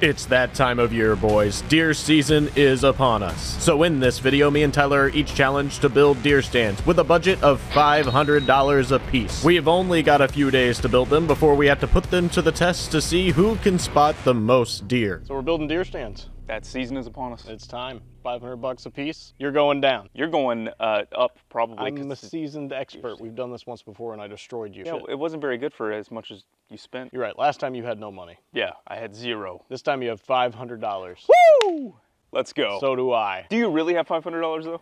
It's that time of year, boys. Deer season is upon us. So in this video, me and Tyler are each challenged to build deer stands with a budget of $500 a piece. We've only got a few days to build them before we have to put them to the test to see who can spot the most deer. So we're building deer stands. That season is upon us. It's time. $500 a piece. You're going down. You're going up probably. I'm a seasoned expert. We've done this once before and I destroyed you. Yeah, it wasn't very good for as much as you spent. You're right. Last time you had no money. Yeah, I had zero. This time you have $500. Woo! Let's go. So do I. Do you really have $500 though?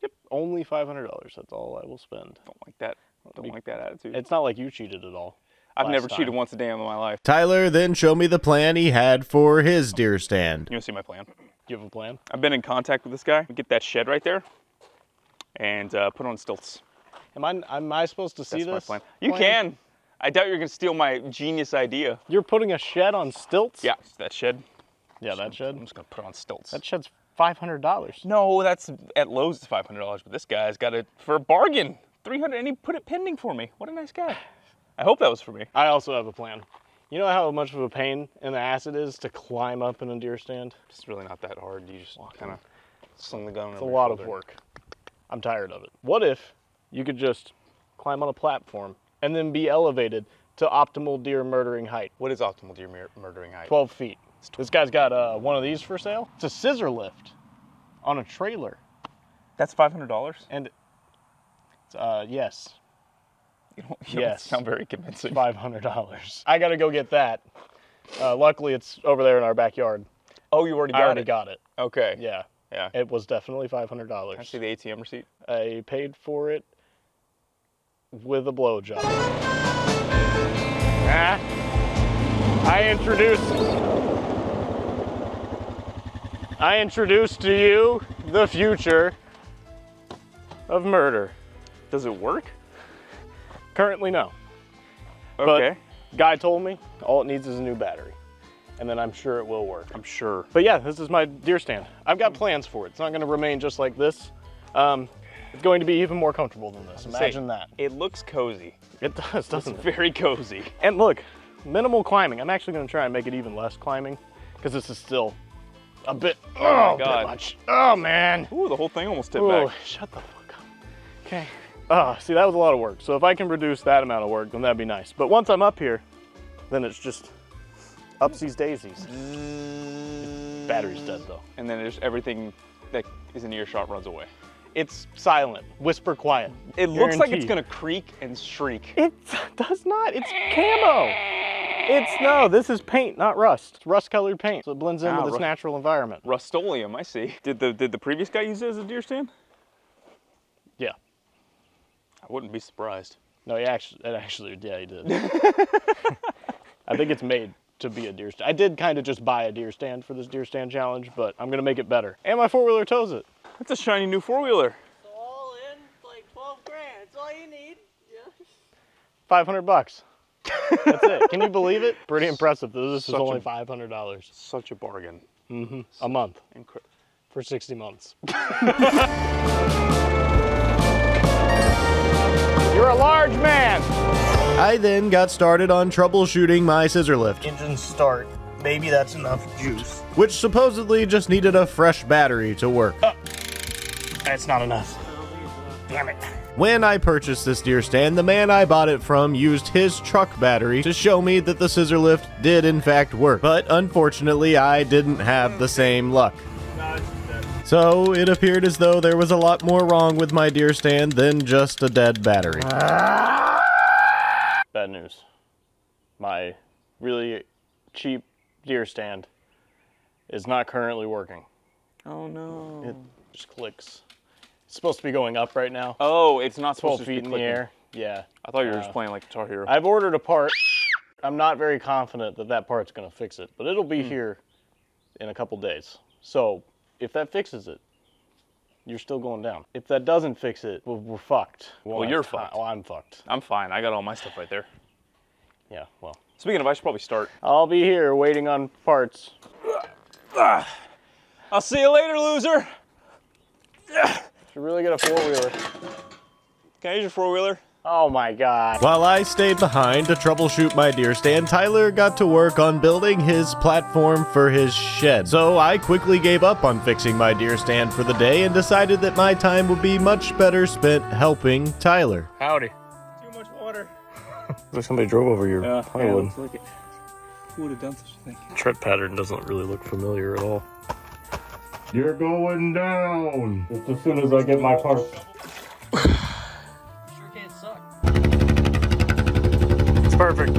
Yep. Only $500. That's all I will spend. Don't like that. Don't like that attitude. It's not like you cheated at all. I've never cheated once a day in my life. Tyler then showed me the plan he had for his deer stand. You want to see my plan? You have a plan? I've been in contact with this guy. Get that shed right there and put on stilts. Am I supposed to see this? That's my plan. You can. I doubt you're going to steal my genius idea. You're putting a shed on stilts? Yeah, that shed. Yeah, that shed? I'm just going to put it on stilts. That shed's $500. No, that's at Lowe's it's $500, but this guy's got it for a bargain. $300, and he put it pending for me. What a nice guy. I hope that was for me. I also have a plan. You know how much of a pain in the ass it is to climb up in a deer stand? It's really not that hard. You just kind of sling the gun over It's a your lot shoulder. of work. I'm tired of it. What if you could just climb on a platform and then be elevated to optimal deer murdering height? What is optimal deer murdering height? 12 feet. This guy's got one of these for sale. It's a scissor lift on a trailer. That's $500? And yes. You don't Yes. sound very convincing. $500. I gotta go get that. Luckily, it's over there in our backyard. Oh, you already I got already it? got it. Okay. Yeah. Yeah. It was definitely $500. Can I see the ATM receipt? I paid for it with a blowjob. I introduced to you the future of murder. Does it work? Currently, no. Okay. But guy told me all it needs is a new battery. And then I'm sure it will work. I'm sure. But yeah, this is my deer stand. I've got plans for it. It's not gonna remain just like this. It's going to be even more comfortable than this. Imagine that. It looks cozy. It does, doesn't It's it? very cozy. And look, minimal climbing. I'm actually gonna try and make it even less climbing because this is still a bit, my a bit God. much. Oh man. Ooh, the whole thing almost tipped Ooh, back. shut the fuck up. Okay. See, that was a lot of work. So if I can reduce that amount of work, then that'd be nice. But once I'm up here, then it's just upsies daisies. Battery's dead though. And then there's everything that is in earshot runs away. It's silent, whisper quiet. It looks like it's Guaranteed. gonna creak and shriek. It does not, it's camo. No, this is paint, not rust. It's rust-colored paint, so it blends in with its natural environment. Rust-Oleum, I see. Did the previous guy use it as a deer stand? Yeah. I wouldn't be surprised. No, yeah, he did. I think it's made to be a deer stand. I did kind of just buy a deer stand for this deer stand challenge, but I'm gonna make it better. And my four-wheeler tows it. That's a shiny new four-wheeler. So all in, like 12 grand. That's all you need. Yeah. $500. That's it. Can you believe it? Pretty impressive. This is Such only a- $500. Such a bargain. A month Incredible. for 60 months. You're a large man. I then got started on troubleshooting my scissor lift, Engine start. Maybe that's enough juice. which supposedly just needed a fresh battery to work. That's not enough. Damn it. When I purchased this deer stand, the man I bought it from used his truck battery to show me that the scissor lift did in fact work. But unfortunately, I didn't have the same luck. So it appeared as though there was a lot more wrong with my deer stand than just a dead battery. Bad news. My really cheap deer stand is not currently working. Oh no. It just clicks. It's supposed to be going up right now. Oh, it's not 12 supposed to feet be in the clicking. air. Yeah. I thought you were just playing like Guitar Hero. I've ordered a part. I'm not very confident that that part's going to fix it, but it'll be here in a couple days. So if that fixes it, you're still going down. If that doesn't fix it, we're fucked. Well, you're fucked. Oh, I'm fucked. I'm fine. I got all my stuff right there. Yeah, well. Speaking of, I should probably start. I'll be here waiting on parts. I'll see you later, loser. Should really get a four-wheeler. Can I use your four-wheeler? Oh my God. While I stayed behind to troubleshoot my deer stand, Tyler got to work on building his platform for his shed. So I quickly gave up on fixing my deer stand for the day and decided that my time would be much better spent helping Tyler. Howdy. Too much water. Like somebody drove over your plywood. Looks like it. Who would have done such a thing? Tread pattern doesn't really look familiar at all. You're going down. Just as soon as I get my parts. Sure can't suck. It's perfect.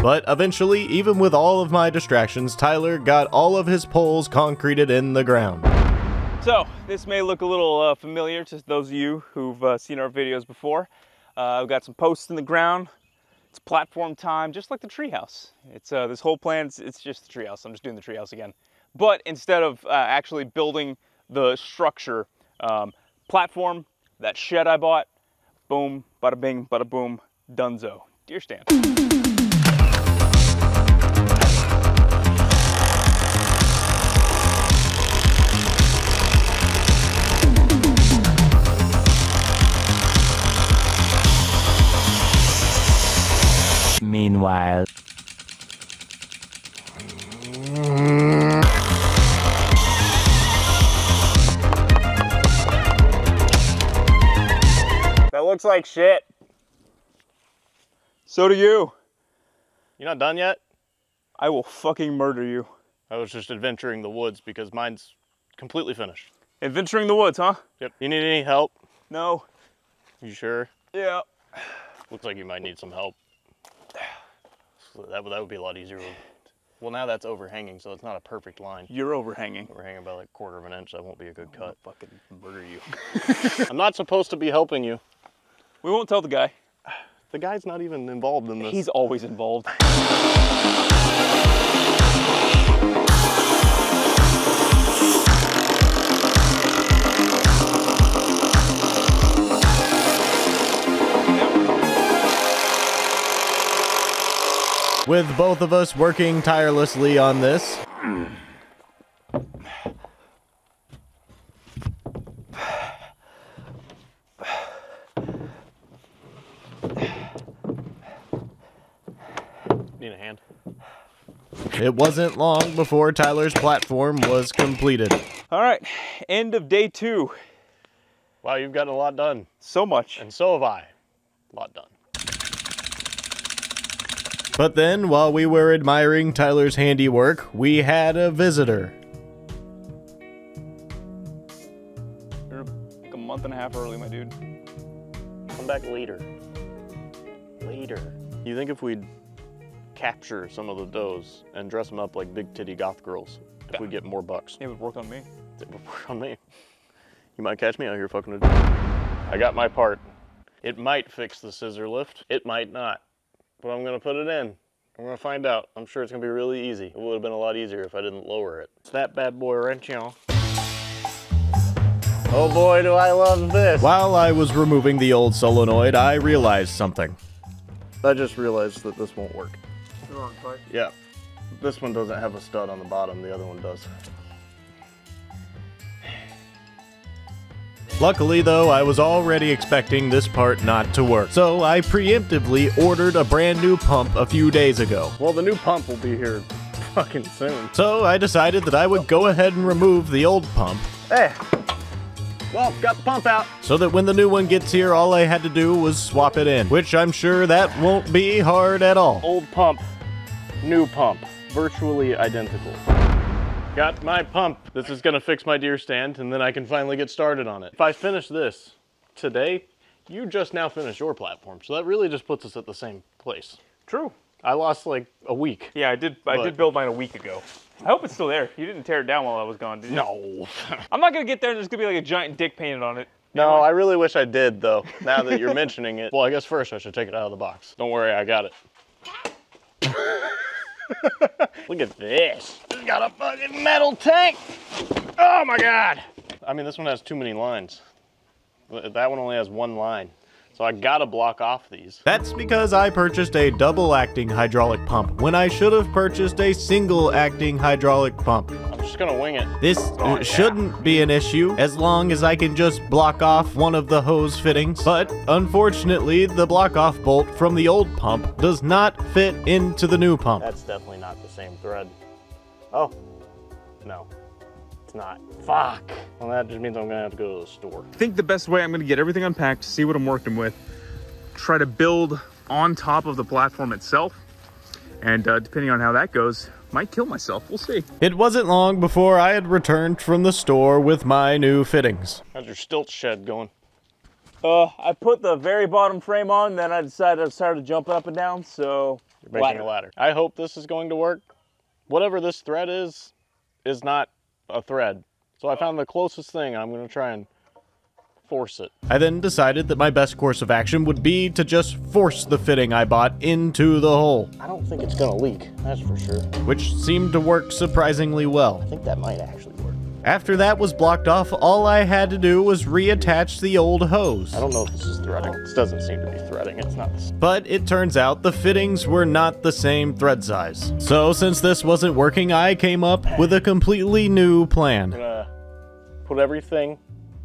But eventually, even with all of my distractions, Tyler got all of his poles concreted in the ground. So, this may look a little familiar to those of you who've seen our videos before. I've got some posts in the ground. It's platform time, just like the treehouse. It's this whole plan, it's just the treehouse. I'm just doing the treehouse again. But instead of actually building the structure, platform, that shed I bought, boom, bada bing, bada boom, dunzo. Deer stand. Meanwhile. That looks like shit. So do you. You're not done yet? I will fucking murder you. I was just adventuring the woods because mine's completely finished. Adventuring the woods, huh? Yep. You need any help? No. You sure? Yeah. Looks like you might need some help. So that would be a lot easier. Well, now that's overhanging, so it's not a perfect line. You're overhanging. Overhanging by like 1/4 of an inch. That won't be a good cut. I'll fucking murder you. I'm not supposed to be helping you. We won't tell the guy. The guy's not even involved in this. He's always involved. With both of us working tirelessly on this, Need a hand? it wasn't long before Tyler's platform was completed. All right, end of day 2. Wow, you've gotten a lot done. So much. And so have I. A lot done. But then, while we were admiring Tyler's handiwork, we had a visitor. You're like a month and a half early, my dude. Come back later. Later. You think if we'd capture some of the does and dress them up like big titty goth girls, if we get more bucks? It would work on me. It would work on me. You might catch me out here fucking with. I got my part. It might fix the scissor lift. It might not. But I'm gonna put it in. I'm gonna find out. I'm sure it's gonna be really easy. It would have been a lot easier if I didn't lower it. It's that bad boy wrench, y'all. Oh boy, do I love this. While I was removing the old solenoid, I realized something. I just realized that this won't work. The wrong part. Yeah. This one doesn't have a stud on the bottom, the other one does. Luckily though, I was already expecting this part not to work, so I preemptively ordered a brand new pump a few days ago. Well, the new pump will be here fucking soon. So I decided that I would go ahead and remove the old pump. Hey. Well, got the pump out. So that when the new one gets here, all I had to do was swap it in, which I'm sure that won't be hard at all. Old pump, new pump, virtually identical. Got my pump. This is gonna fix my deer stand, and then I can finally get started on it. If I finish this today, you just now finished your platform, so that really just puts us at the same place. True. I lost like a week. Yeah, I did build mine a week ago. I hope it's still there. You didn't tear it down while I was gone, did you? No. I'm not gonna get there and there's gonna be like a giant dick painted on it. No, I really wish I did though, now that you're mentioning it. Well, I guess first I should take it out of the box. Don't worry, I got it. Look at this. It's got a fucking metal tank. Oh my God. I mean, this one has too many lines. That one only has one line. So I gotta block off these. That's because I purchased a double-acting hydraulic pump when I should have purchased a single-acting hydraulic pump. I'm just gonna wing it. This shouldn't be an issue as long as I can just block off one of the hose fittings, but unfortunately the block off bolt from the old pump does not fit into the new pump. That's definitely not the same thread. Oh, no, it's not. Fuck. Well, that just means I'm gonna have to go to the store. I think the best way, I'm gonna get everything unpacked, see what I'm working with, try to build on top of the platform itself, and depending on how that goes, might kill myself. We'll see. It wasn't long before I had returned from the store with my new fittings. How's your stilt shed going? I put the very bottom frame on, then I decided I started jumping up and down, so You're making a ladder. I hope this is going to work. Whatever this thread is not a thread. So I found the closest thing. I'm going to try and force it. I then decided that my best course of action would be to just force the fitting I bought into the hole, I don't think it's going to leak, that's for sure. which seemed to work surprisingly well. I think that might actually work. After that was blocked off, all I had to do was reattach the old hose. I don't know if this is threading. This doesn't seem to be threading. It's not the same. But it turns out the fittings were not the same thread size. So since this wasn't working, I came up with a completely new plan. I'm going to put everything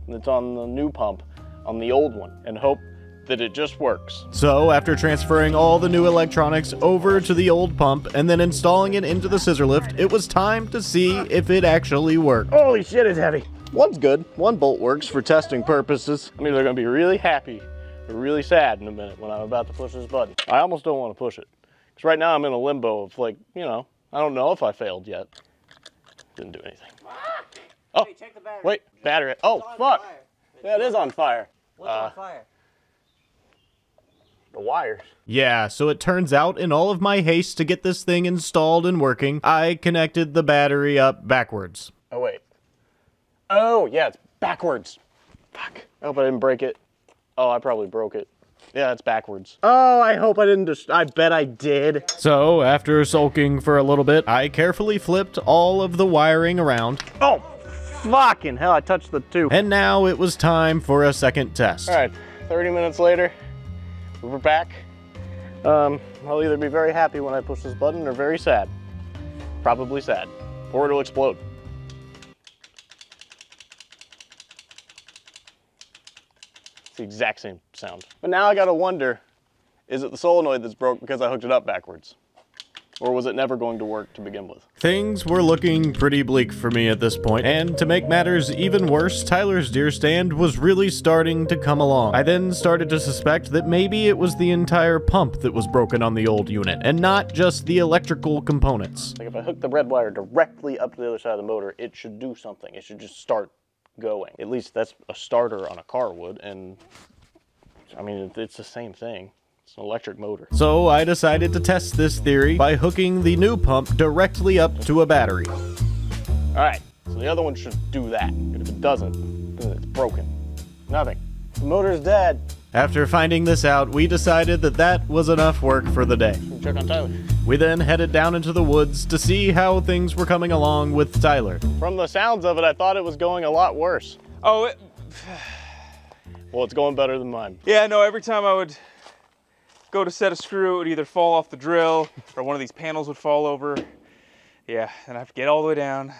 that's on the new pump on the old one and hope that it just works. So after transferring all the new electronics over to the old pump and then installing it into the scissor lift, it was time to see if it actually worked. Holy shit, it's heavy. One's good. One bolt works for testing purposes. I'm either going to be really happy or really sad in a minute when I'm about to push this button. I almost don't want to push it. Because right now I'm in a limbo of like, you know, I don't know if I failed yet. Didn't do anything. Oh, Hey, check the battery. wait, battery. Oh, It's on fuck. fire. Yeah, it is on fire. What's on fire? The wires. Yeah, so it turns out in all of my haste to get this thing installed and working, I connected the battery up backwards. Oh, wait. Oh, yeah, it's backwards. Fuck. I hope I didn't break it. Oh, I probably broke it. Yeah, it's backwards. Oh, I hope I didn't just, I bet I did. So after sulking for a little bit, I carefully flipped all of the wiring around, Oh, fucking hell, I touched the tube. and now it was time for a second test. All right, 30 minutes later, we're back. I'll either be very happy when I push this button or very sad. Probably sad, or it'll explode. It's the exact same sound. But now I gotta wonder, is it the solenoid that's broke because I hooked it up backwards? Or was it never going to work to begin with? Things were looking pretty bleak for me at this point, and to make matters even worse, Tyler's deer stand was really starting to come along. I then started to suspect that maybe it was the entire pump that was broken on the old unit, and not just the electrical components. Like if I hook the red wire directly up to the other side of the motor, it should do something. It should just start going. At least that's a starter on a car would, and I mean, it's the same thing. It's an electric motor. So I decided to test this theory by hooking the new pump directly up to a battery. All right, so the other one should do that. And if it doesn't, then it's broken. Nothing. The motor's dead. After finding this out, we decided that that was enough work for the day. Check on Tyler. We then headed down into the woods to see how things were coming along with Tyler. From the sounds of it, I thought it was going a lot worse. Oh, Well, it's going better than mine. yeah, no, every time I would go to set a screw, it would either fall off the drill or one of these panels would fall over. Yeah, and I have to get all the way down,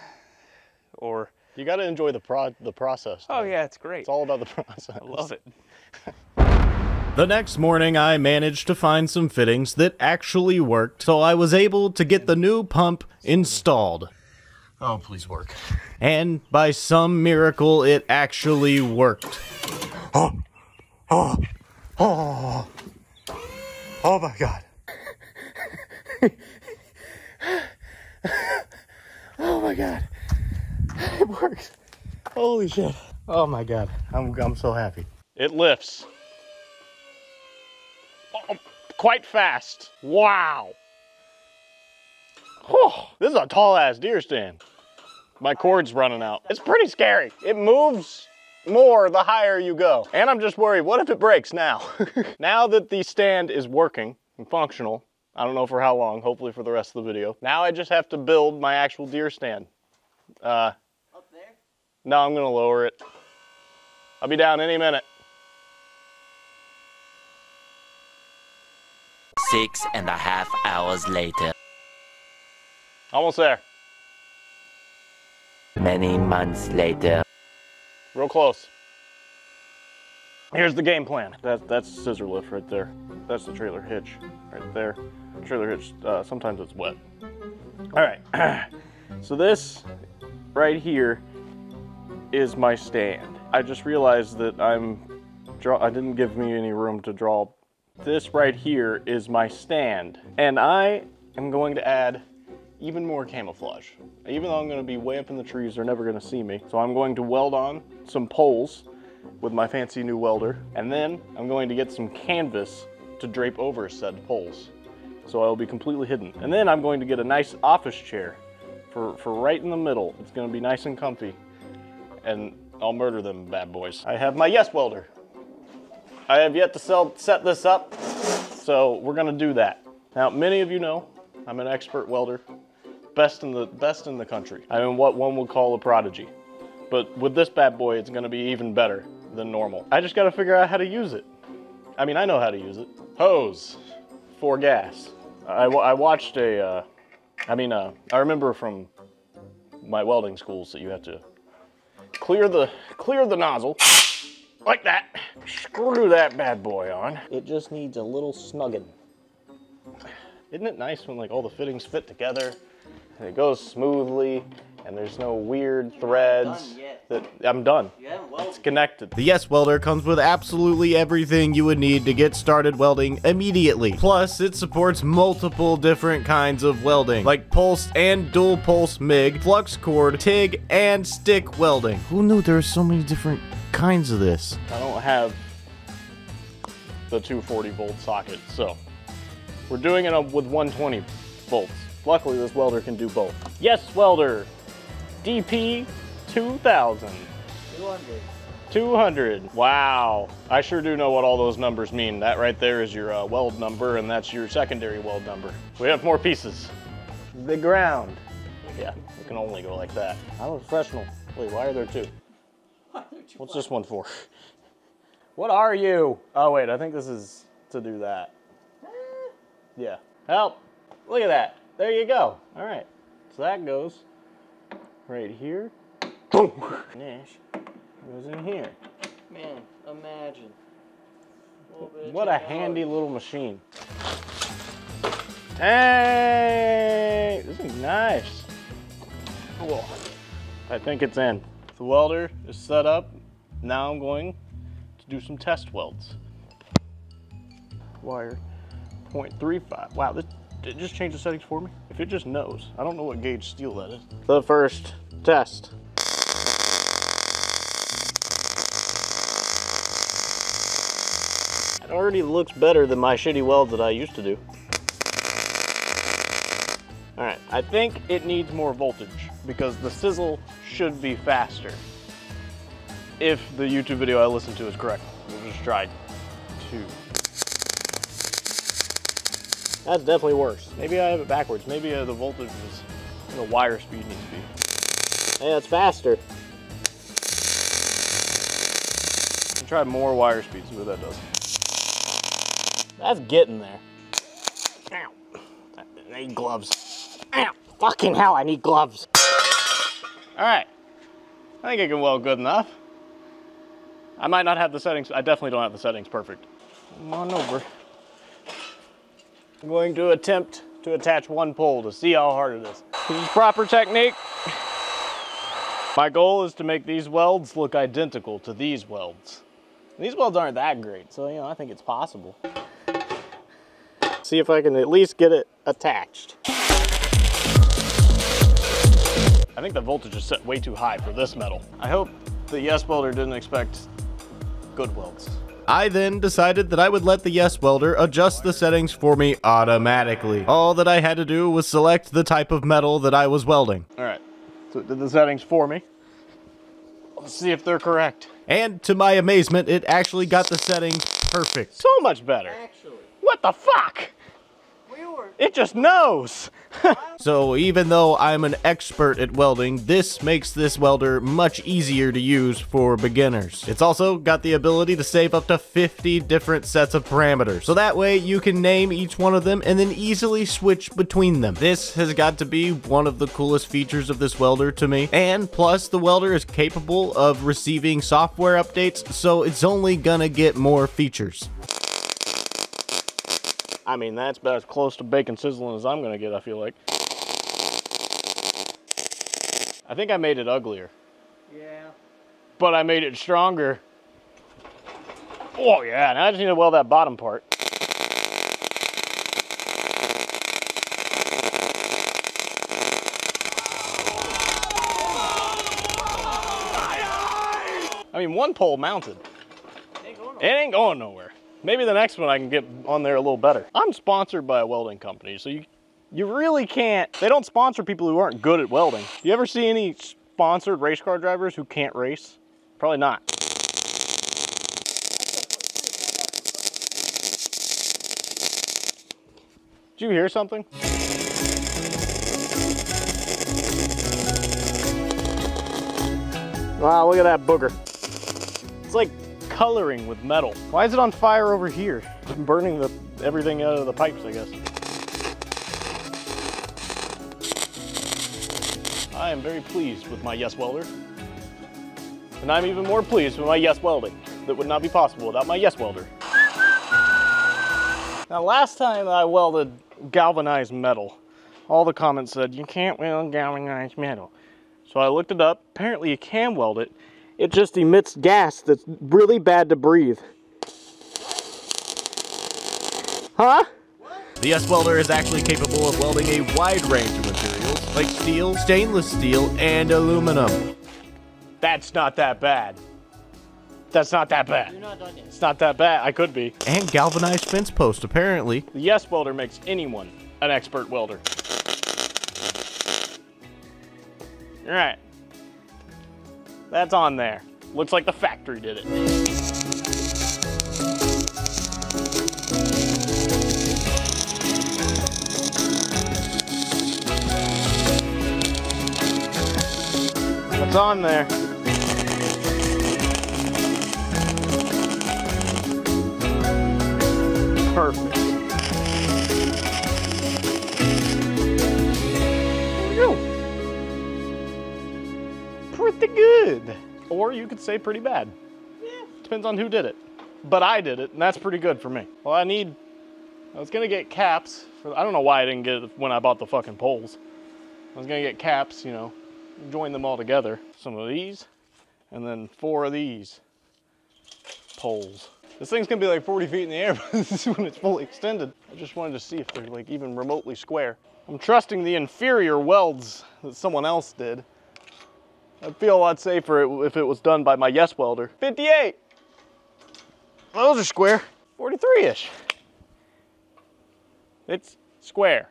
or... You got to enjoy the process. Oh though. yeah, it's great. It's all about the process. I love it. The next morning, I managed to find some fittings that actually worked, so I was able to get the new pump installed. Oh, please work. And by some miracle, it actually worked. Oh my God. Oh my God. It works. Holy shit. Oh my God. I'm so happy. It lifts. Oh, quite fast. Wow. Oh, this is a tall ass deer stand. My cord's running out. It's pretty scary. It moves more the higher you go. And I'm just worried, what if it breaks now? Now that the stand is working and functional, I don't know for how long, hopefully for the rest of the video. Now I just have to build my actual deer stand. Up there? No, I'm gonna lower it. I'll be down any minute. 6.5 hours later. Almost there. Many months later. Real close. Here's the game plan. That's the scissor lift right there. That's the trailer hitch right there. Trailer hitch, sometimes it's wet. All right, so this right here is my stand. I just realized that I didn't give me any room to draw. This right here is my stand. And I am going to add even more camouflage. Even though I'm gonna be way up in the trees, they're never gonna see me. So I'm going to weld on some poles with my fancy new welder. And then I'm going to get some canvas to drape over said poles. So I'll be completely hidden. And then I'm going to get a nice office chair for right in the middle. It's gonna be nice and comfy. And I'll murder them bad boys. I have my Yes Welder. I have yet to set this up, so we're gonna do that. Now, many of you know I'm an expert welder, best in the country. I'm in what one would call a prodigy. But with this bad boy, it's gonna be even better than normal. I just gotta figure out how to use it. I mean, I know how to use it. Hose for gas. I watched I remember from my welding schools that you have to clear the nozzle like that. Screw that bad boy on. It just needs a little snugging. Isn't it nice when like all the fittings fit together and it goes smoothly and there's no weird threads? I'm done. You haven't welded. It's connected. The Yes Welder comes with absolutely everything you would need to get started welding immediately. Plus, it supports multiple different kinds of welding, like pulse and dual pulse MIG, flux cord, TIG, and stick welding. Who knew there were so many different kinds of this? I don't have the 240 volt socket, so we're doing it with 120 volts. Luckily, this welder can do both. Yes Welder DP 2000. 200. Wow. I sure do know what all those numbers mean. That right there is your weld number, and that's your secondary weld number. We have more pieces. The ground. Yeah, it can only go like that. I'm a professional. Wait, why are there two? What's this one for? What are you? Oh wait, I think this is to do that. Yeah. Help. Look at that. There you go. All right. So that goes right here. Boom. Nash goes in here. Man, imagine. What a handy little machine. Hey, this is nice. Cool. I think it's in. The welder is set up. Now I'm going to do some test welds. Wire 0.35. Wow, did it just change the settings for me? If it just knows, I don't know what gauge steel that is. The first test. It already looks better than my shitty welds that I used to do. All right, I think it needs more voltage because the sizzle should be faster. If the YouTube video I listened to is correct. We'll just try 2. That's definitely worse. Maybe I have it backwards. Maybe the voltage is, the wire speed needs to be. Hey, that's faster. I'll try more wire speed, see what that does. That's getting there. Ow. I need gloves. Ow. Fucking hell, I need gloves. All right. I think I can weld good enough. I might not have the settings. I definitely don't have the settings perfect. Come on over. I'm going to attempt to attach one pole to see how hard it is. This is proper technique. My goal is to make these welds look identical to these welds. These welds aren't that great, so I think it's possible. See if I can at least get it attached. I think the voltage is set way too high for this metal. I hope the Yes Welder didn't expect good welds. I then decided that I would let the Yes Welder adjust the settings for me automatically. All that I had to do was select the type of metal that I was welding. All right, so it did the settings for me. Let's see if they're correct. And to my amazement, it actually got the settings perfect. So much better. Actually, What the fuck? we were It just knows. So even though I'm an expert at welding, this makes this welder much easier to use for beginners. It's also got the ability to save up to 50 different sets of parameters. So that way you can name each one of them and then easily switch between them. This has got to be one of the coolest features of this welder to me. And plus the welder is capable of receiving software updates, so it's only gonna get more features. I mean, that's about as close to bacon sizzling as I'm gonna get, I feel like. I think I made it uglier. Yeah. But I made it stronger. Oh yeah, now I just need to weld that bottom part. I mean, one pole mounted. It ain't going nowhere. Maybe the next one I can get on there a little better. I'm sponsored by a welding company, so you really can't. They don't sponsor people who aren't good at welding. You ever see any sponsored race car drivers who can't race? Probably not. Did you hear something? Wow, look at that booger. It's like coloring with metal. Why is it on fire over here? Just burning everything out of the pipes, I guess. I am very pleased with my Yes Welder. And I'm even more pleased with my Yes Welding. That would not be possible without my Yes Welder. Now, last time I welded galvanized metal, all the comments said, you can't weld galvanized metal. So I looked it up. Apparently you can weld it. It just emits gas that's really bad to breathe. Huh? The Yes Welder is actually capable of welding a wide range of materials, like steel, stainless steel, and aluminum. That's not that bad. That's not that bad. You're not done yet. It's not that bad. I could be. And galvanized fence post, apparently. The Yes Welder makes anyone an expert welder. All right. That's on there. Looks like the factory did it. What's on there? Perfect. There we go. Pretty good. Or you could say pretty bad. Yeah. Depends on who did it. But I did it, and that's pretty good for me. Well, I was gonna get caps. I don't know why I didn't get it when I bought the fucking poles. I was gonna get caps, you know, join them all together. Some of these, and then 4 of these poles. This thing's gonna be like 40 feet in the air when it's fully extended. I just wanted to see if they're like even remotely square. I'm trusting the inferior welds that someone else did. I'd feel a lot safer if it was done by my Yes Welder. 58. Those are square. 43-ish. It's square.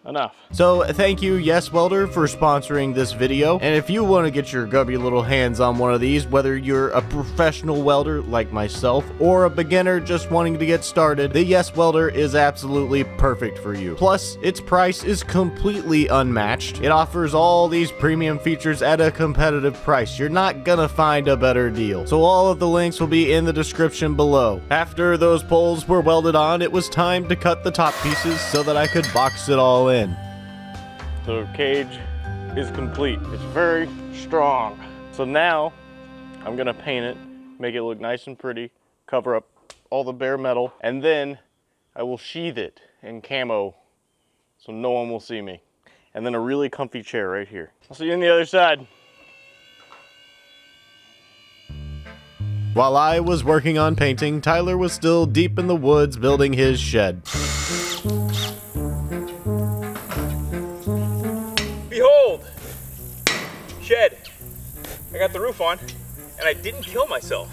Enough. So thank you, Yes Welder, for sponsoring this video. And if you want to get your gubby little hands on one of these, whether you're a professional welder like myself or a beginner just wanting to get started, the Yes Welder is absolutely perfect for you. Plus, its price is completely unmatched. It offers all these premium features at a competitive price. You're not gonna find a better deal. So all of the links will be in the description below. After those poles were welded on, it was time to cut the top pieces so that I could box it all in. The cage is complete. It's very strong. So now I'm gonna paint it, make it look nice and pretty, cover up all the bare metal, and then I will sheathe it in camo so no one will see me. And then a really comfy chair right here. I'll see you on the other side. While I was working on painting, Tyler was still deep in the woods building his shed. Behold! Shed. I got the roof on, and I didn't kill myself.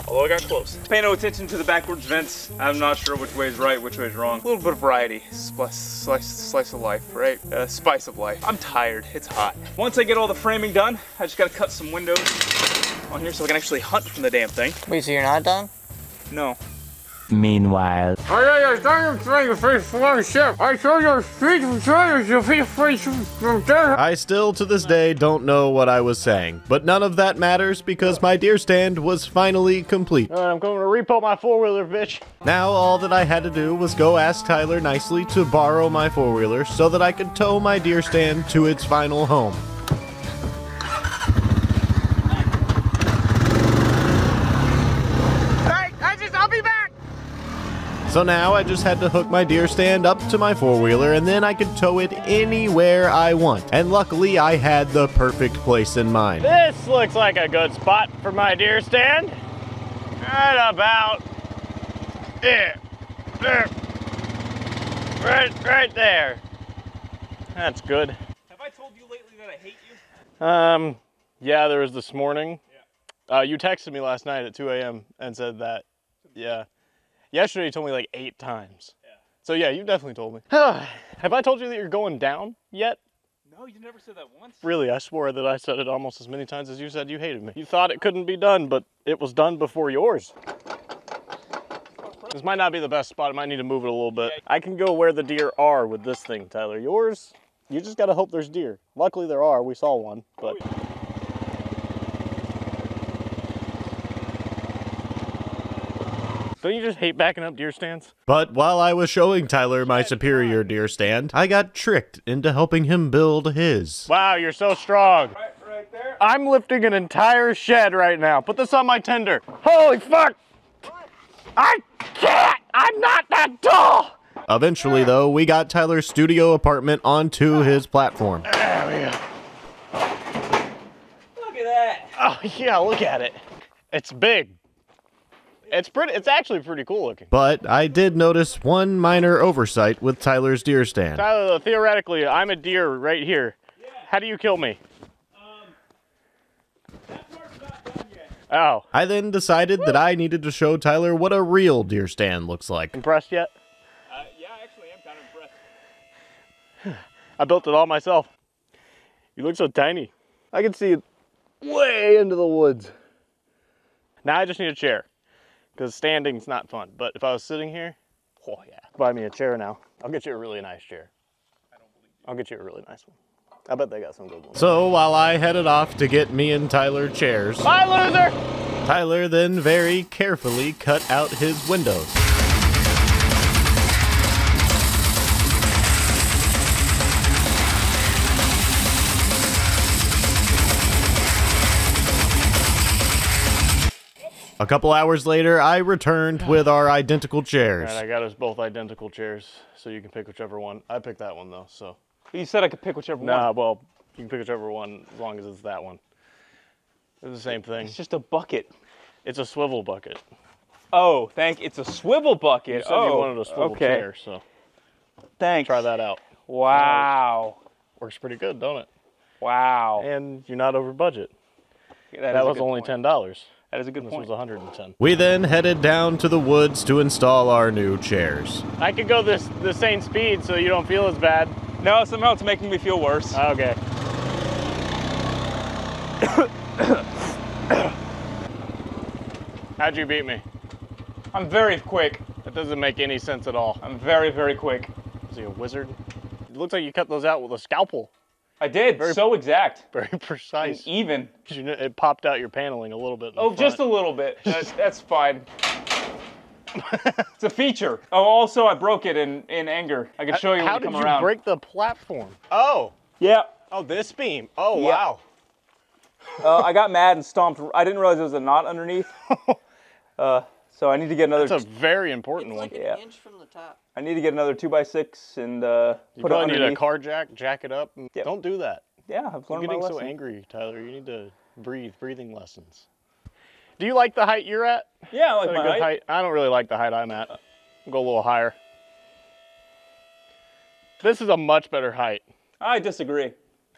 Although I got close. Pay no attention to the backwards vents. I'm not sure which way is right, which way is wrong. A little bit of variety. Slice of life, right? Spice of life. I'm tired. It's hot. Once I get all the framing done, I just gotta cut some windows on here so I can actually hunt from the damn thing. Wait, so you're not done? No. Meanwhile. I still, to this day, don't know what I was saying, but none of that matters because my deer stand was finally complete. All right, I'm going to repo my four-wheeler, bitch. Now all that I had to do was go ask Tyler nicely to borrow my four-wheeler so that I could tow my deer stand to its final home. I'll be back. So now I just had to hook my deer stand up to my four-wheeler and then I could tow it anywhere I want. And luckily I had the perfect place in mind. This looks like a good spot for my deer stand. Right about there. Right there. That's good. Have I told you lately that I hate you? Yeah, there was this morning. Yeah. You texted me last night at 2 a.m. and said that. Yeah. Yesterday you told me like 8 times. Yeah. So yeah, you definitely told me. Have I told you that you're going down yet? No, you never said that once. Really, I swore that I said it almost as many times as you said you hated me. You thought it couldn't be done, but it was done before yours. This might not be the best spot. I might need to move it a little bit. I can go where the deer are with this thing, Tyler. Yours, you just gotta hope there's deer. Luckily there are, we saw one, but. Don't you just hate backing up deer stands? But while I was showing Tyler my superior deer stand, I got tricked into helping him build his. Wow, you're so strong. Right there. I'm lifting an entire shed right now. Put this on my tender. Holy fuck! I can't! I'm not that tall! Eventually, though, we got Tyler's studio apartment onto his platform. There we go. Look at that. Oh yeah, look at it. It's big. It's actually pretty cool looking. But I did notice one minor oversight with Tyler's deer stand. Tyler, theoretically, I'm a deer right here. Yeah. How do you kill me? That part's not done yet. Oh. I then decided that I needed to show Tyler what a real deer stand looks like. Impressed yet? Yeah, actually, I'm kind of impressed. I built it all myself. You look so tiny. I can see it way into the woods. Now I just need a chair. Because standing's not fun. But if I was sitting here, oh yeah. Buy me a chair now. I'll get you a really nice chair. I'll get you a really nice one. I bet they got some good ones. So while I headed off to get me and Tyler chairs, Bye, loser! Tyler then very carefully cut out his windows. A couple hours later, I returned with our identical chairs. All right, I got us both identical chairs, so you can pick whichever one. I picked that one though, so. You said I could pick whichever one. Nah, well, you can pick whichever one as long as it's that one. It's the same thing. It's just a bucket. It's a swivel bucket. Oh, it's a swivel bucket. You said you wanted a swivel chair, so Thanks. try that out. Wow. Works pretty good, don't it? Wow. And you're not over budget. That That was only $10. That is a good This point. was $110. We then headed down to the woods to install our new chairs. I could go the same speed so you don't feel as bad. No, somehow it's making me feel worse. Okay. How'd you beat me? I'm very quick. That doesn't make any sense at all. I'm very, very quick. Is he a wizard? It looks like you cut those out with a scalpel. I did. So exact. Very precise. And even. You know, it popped out your paneling a little bit. Oh, just a little bit. That's fine. It's a feature. Oh, also I broke it in anger. I can show you when you come around. How did you break the platform? Oh. Yeah. Oh, this beam. Oh, Yeah. wow. I got mad and stomped. I didn't realize there was a knot underneath. So I need to get another. That's a very important It's one. like Yeah. an inch from the top. I need to get another 2x6 and You put it probably need a underneath. car jack it up. Yep. Don't do that. Yeah, I've You're learned my getting so lesson. angry, Tyler. You need to breathing lessons. Do you like the height you're at? Yeah, I Is like that a my good height. I don't really like the height I'm at. Go a little higher. This is a much better height. I disagree.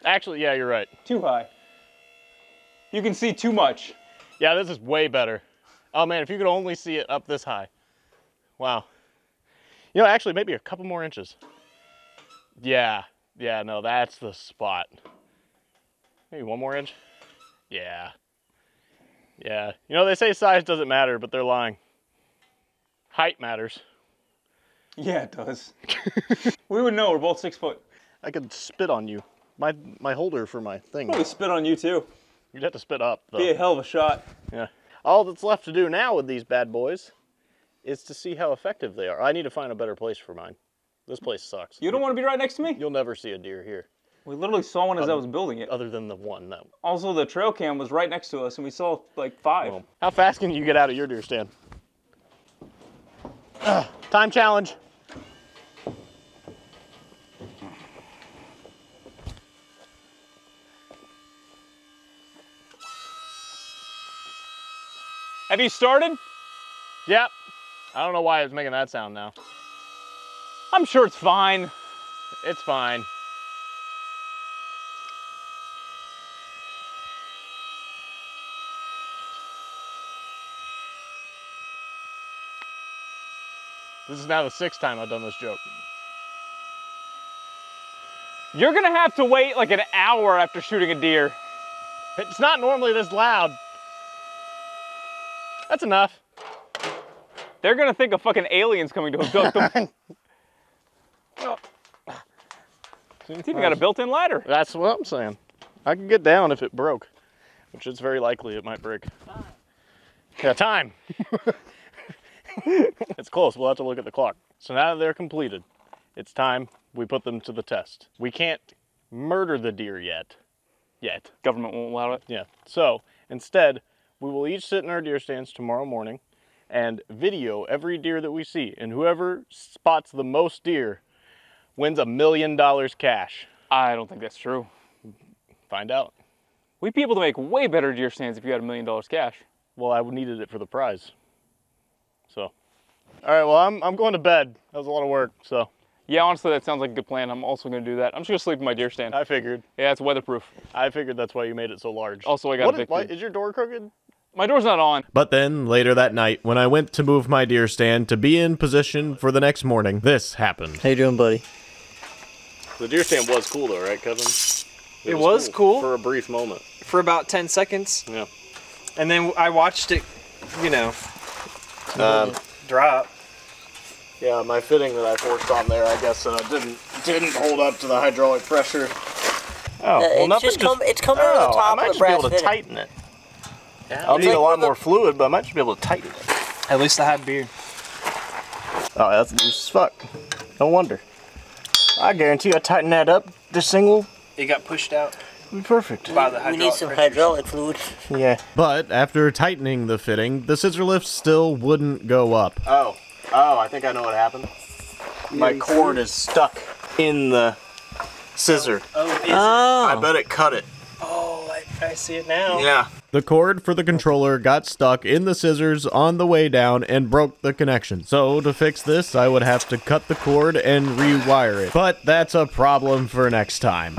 Actually, yeah, you're right. Too high. You can see too much. Yeah, this is way better. Oh man, if you could only see it up this high. Wow. You know, actually, maybe a couple more inches. Yeah, no, that's the spot. Maybe one more inch. Yeah. You know, they say size doesn't matter, but they're lying. Height matters. Yeah, it does. We would know, we're both 6 foot. I could spit on you. My holder for my thing. Probably spit on you too. You'd have to spit up, though. Be a hell of a shot. Yeah. All that's left to do now with these bad boys is to see how effective they are. I need to find a better place for mine. This place sucks. You don't want to be right next to me? You'll never see a deer here, We literally saw one as I was building it. other than the one. That. Also, the trail cam was right next to us, and we saw like 5. Well, how fast can you get out of your deer stand? Time challenge. Have you started? Yep. I don't know why it's making that sound now. I'm sure it's fine. It's fine. This is now the 6th time I've done this joke. You're gonna have to wait like an hour after shooting a deer. It's not normally this loud. That's enough. They're gonna think a fucking alien's coming to abduct them. It's even got a built-in ladder. That's what I'm saying. I could get down if it broke, which is very likely it might break. Yeah, time. It's close. We'll have to look at the clock. So now that they're completed, it's time we put them to the test. We can't murder the deer yet. Government won't allow it. Yeah. So instead, we will each sit in our deer stands tomorrow morning and video every deer that we see. And whoever spots the most deer wins $1 million cash. I don't think that's true. Find out. We'd be able to make way better deer stands if you had $1 million cash. Well, I needed it for the prize. So, all right, well, I'm going to bed. That was a lot of work, so. Yeah, honestly, that sounds like a good plan. I'm also gonna do that. I'm just gonna sleep in my deer stand. I figured. Yeah, it's weatherproof. I figured that's why you made it so large. Also, I got evicted. Why, is your door crooked? My door's not on. But then, later that night, when I went to move my deer stand to be in position for the next morning, this happened. How you doing, buddy? The deer stand was cool though, right, Kevin? It was cool. For a brief moment. For about 10 seconds. Yeah. And then I watched it, you know, drop. Yeah, my fitting that I forced on there, I guess, didn't hold up to the hydraulic pressure. Oh, well, nothing it's coming over the top I might of the just be brass able to fitting. tighten it. I'll need a lot more fluid, but I might just be able to tighten it. At least I had beer. Oh, that's loose as fuck. No wonder. I guarantee I tighten that up. This thing will It got pushed out be perfect. by the We hydraulic need some pressure. hydraulic fluid. Yeah. But after tightening the fitting, the scissor lift still wouldn't go up. Oh, I think I know what happened. My cord is stuck in the scissor. I bet it cut it. Oh, I see it now. Yeah. The cord for the controller got stuck in the scissors on the way down and broke the connection. So to fix this, I would have to cut the cord and rewire it. But that's a problem for next time.